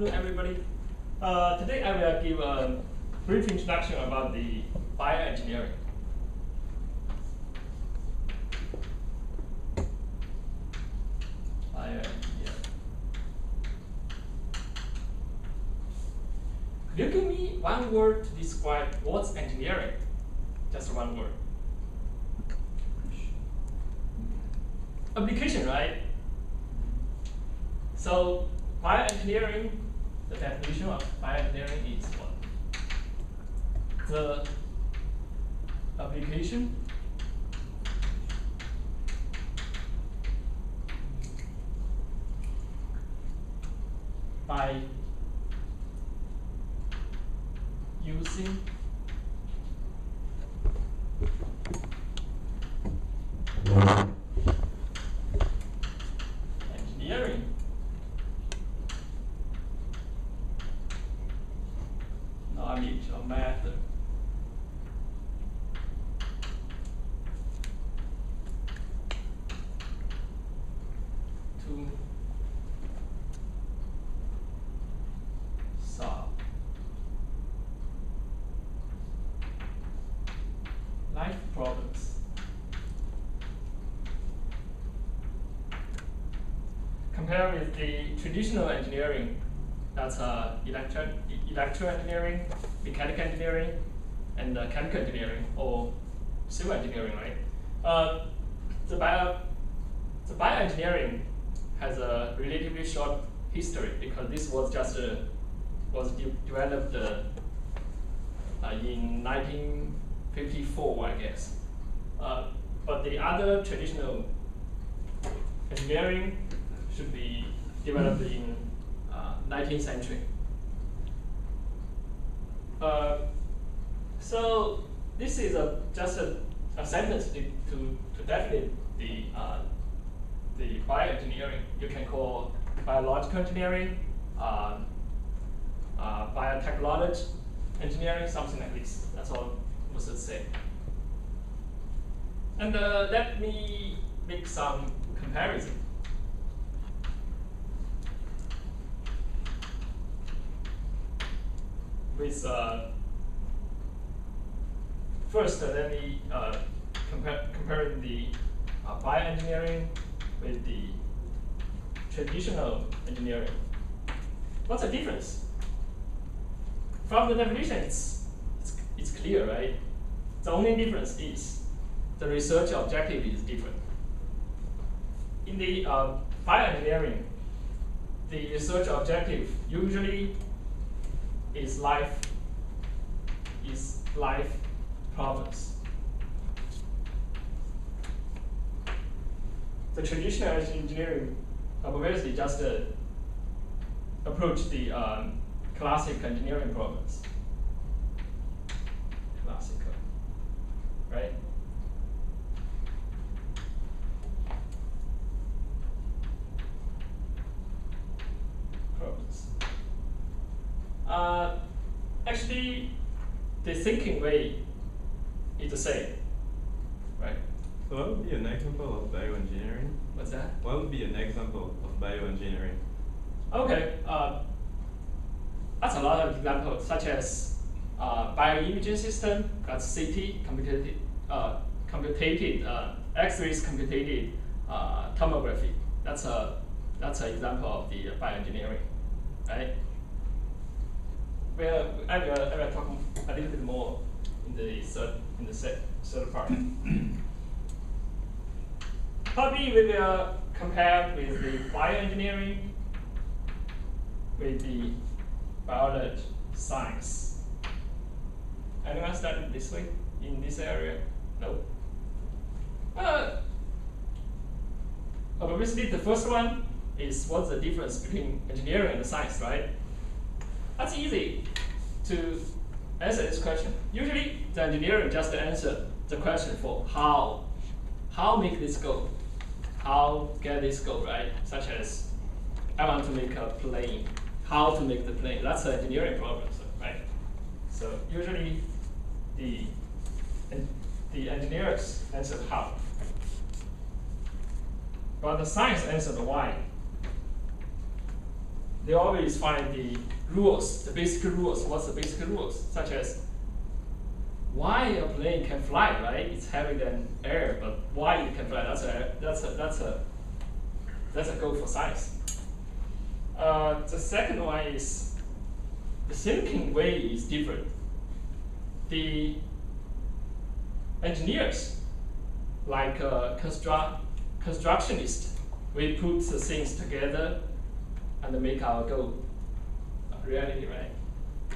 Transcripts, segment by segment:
Hello everybody. Today I will give a brief introduction about the bioengineering. Could you give me one word to describe what's engineering? Just one word. Application, right? So bioengineering, the definition of bioengineering is what? The application by using engineering knowledge or method to solve life problems. Compared with the traditional engineering, that's electrical engineering, mechanical engineering, and chemical engineering or civil engineering, right? The bioengineering has a relatively short history because this was just developed in 1954, I guess. But the other traditional engineering should be developed in 19th century. So this is just a sentence to definite the bioengineering. You can call biological engineering, biotechnology engineering, something like this. That's all we should say. And let me make some comparison. With first, let me compare the bioengineering with the traditional engineering. What's the difference? From the definition, it's clear, right? The only difference is the research objective is different. In the bioengineering, the research objective usually is life problems. The traditional engineering obviously just approach the classic engineering problems. Classical, right? Problems. Actually, the thinking way is the same, right? So what would be an example of bioengineering? What's that? What would be an example of bioengineering? Okay, that's a lot of examples, such as bioimaging system, that's CT, computated X-rays, computated tomography. That's an example of the bioengineering, right? Well, I will talk a little bit more in the third part. Probably we will compare with the bioengineering with the biology science. Anyone studied this way in this area? No. Obviously, the first one is what's the difference between engineering and science, right? That's easy to answer this question. Usually, the engineering just answer the question for how make this go, how get this go, right? Such as, I want to make a plane, how to make the plane. That's an engineering problem, right? So usually, the engineers answer how. But the science answer the why. they always find the rules, the basic rules. What's the basic rules? Such as why a plane can fly, right? It's heavier than air, but why it can fly? That's a goal for science. The second one is the thinking way is different. The engineers, like constructionists, we put the things together and make our goal a reality, right?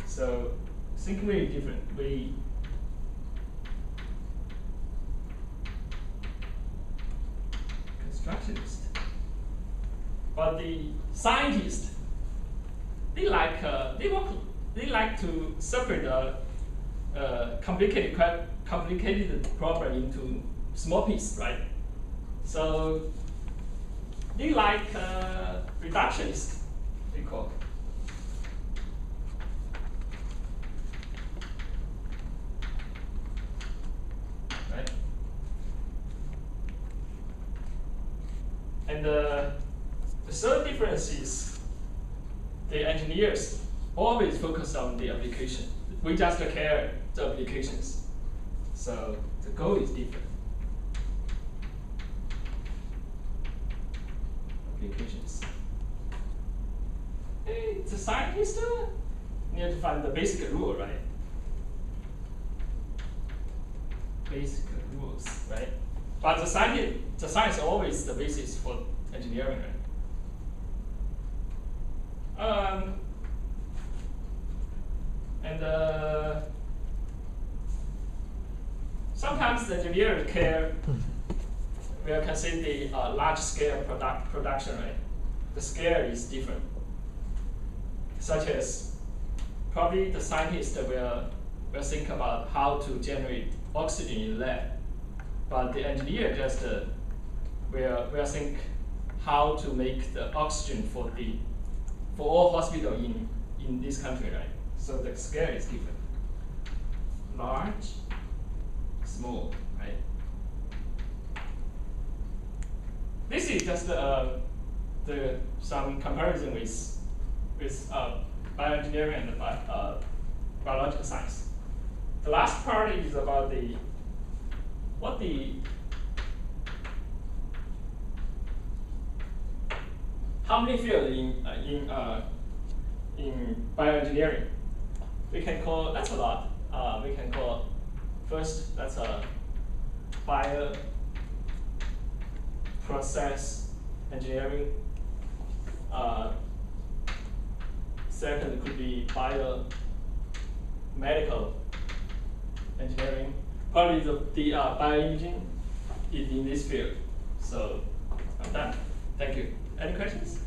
So thinking way is different. We constructionist. But the scientists, they like to separate complicated problem into small pieces, right? So they like reductionist, we call. Right? And the third difference is the engineers always focus on the application. We just care the applications. So the goal is different. Applications. Hey, the scientist need to find the basic rule, right? Basic rules, right? But the science is always the basis for engineering, right? Sometimes the engineers care. We can see the large scale production, right? The scale is different. Such as probably the scientist will think about how to generate oxygen in lab, but the engineer just will think how to make the oxygen for all hospitals in this country, right? So the scale is different. Large, small, right? This is just some comparison with bioengineering and biological science. The last part is about how many fields in bioengineering. We can call, that's a lot. We can call first, that's a bioprocess engineering. Second could be biomedical engineering. Probably the bioimaging is in this field. So I'm done. Thank you. Any questions?